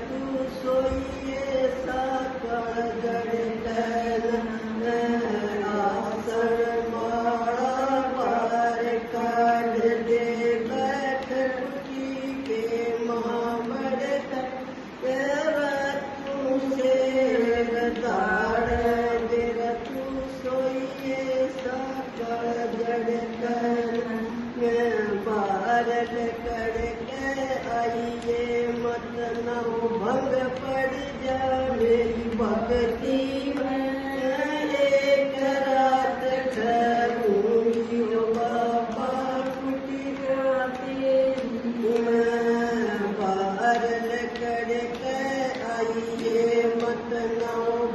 तू सोइए साकर आसन माड़ा पार काढ़ दे बैठ कुटी के मामड़ तू शेर दाड़ दे तू सोइए साकर भारत करके आइए मत न भंग पड़ जा मेरी भक्ति में एक रात ठहरूंगी बाबा कुटियाते भारत करके आइए मत न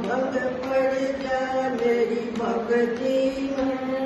भंग पड़ जा मेरी भक्ति में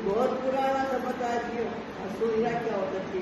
बहुत पुराना समझ आज असुरिया क्या होता थी।